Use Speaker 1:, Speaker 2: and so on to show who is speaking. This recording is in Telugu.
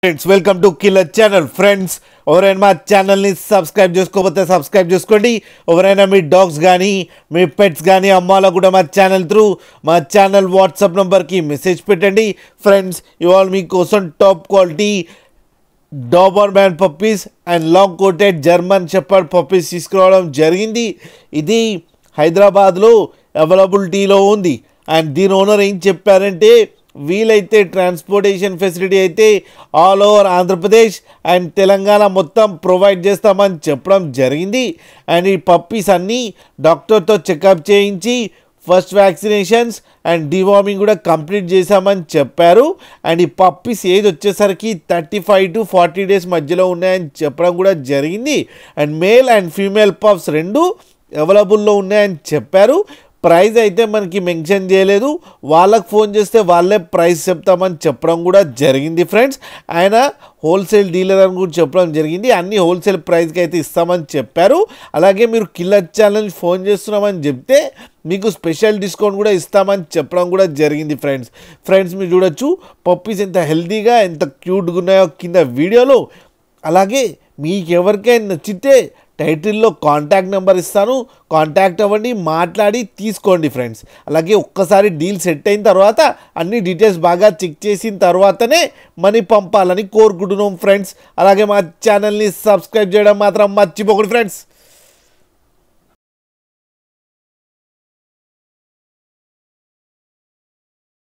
Speaker 1: Friends welcome to killer channel. Friends ఎవరైనా మా ఛానల్ని సబ్స్క్రైబ్ చేసుకోకపోతే సబ్స్క్రైబ్ చేసుకోండి. ఎవరైనా మీ డాగ్స్ కానీ మీ పెట్స్ కానీ అమ్మాలో కూడా మా ఛానల్ వాట్సాప్ నెంబర్కి మెసేజ్ పెట్టండి. ఫ్రెండ్స్ ఇవాళ మీకోసం top quality Doberman puppies and long coated German shepherd puppies తీసుకురావడం జరిగింది. ఇది హైదరాబాద్లో అవైలబిలిటీలో ఉంది. అండ్ దీని ఓనర్ ఏం చెప్పారంటే వీలైతే ట్రాన్స్పోర్టేషన్ ఫెసిలిటీ అయితే all over Andhra Pradesh and Telangana మొత్తం ప్రొవైడ్ చేస్తామని చెప్పడం జరిగింది. అండ్ ఈ పప్పీస్ అన్నీ డాక్టర్తో చెకప్ చేయించి ఫస్ట్ వ్యాక్సినేషన్స్ అండ్ డివార్మింగ్ కూడా కంప్లీట్ చేశామని చెప్పారు. అండ్ ఈ పప్పీస్ ఏజ్ వచ్చేసరికి 35 to 40 days మధ్యలో ఉన్నాయని చెప్పడం కూడా జరిగింది. And male and female pups రెండు అవైలబుల్లో ఉన్నాయని చెప్పారు. ప్రైస్ అయితే మనకి మెన్షన్ చేయలేదు. వాళ్ళకి ఫోన్ చేస్తే వాళ్ళే ప్రైస్ చెప్తామని చెప్పడం కూడా జరిగింది. ఫ్రెండ్స్ ఆయన హోల్సేల్ డీలర్ అని కూడా చెప్పడం జరిగింది. అన్ని హోల్సేల్ ప్రైస్కి అయితే ఇస్తామని చెప్పారు. అలాగే మీరు కిల్లర్ ఛానల్ ఫోన్ చేస్తున్నామని చెప్తే మీకు స్పెషల్ డిస్కౌంట్ కూడా ఇస్తామని చెప్పడం కూడా జరిగింది. ఫ్రెండ్స్ మీరు చూడొచ్చు పప్పీస్ ఎంత హెల్తీగా ఎంత క్యూట్గా ఉన్నాయో కింద వీడియోలో. అలాగే మీకు ఎవరికైనా నచ్చితే టైటిల్లో కాంటాక్ట్ నెంబర్ ఇస్తాను, కాంటాక్ట్ అవ్వండి, మాట్లాడి తీసుకోండి ఫ్రెండ్స్. అలాగే ఒక్కసారి డీల్ సెట్ అయిన తర్వాత అన్ని డీటెయిల్స్ బాగా చెక్ చేసిన తర్వాతనే మనీ పంపాలని కోరుకుంటున్నాం ఫ్రెండ్స్. అలాగే మా ఛానల్ని సబ్స్క్రైబ్ చేయడం మాత్రం మర్చిపోకండి ఫ్రెండ్స్.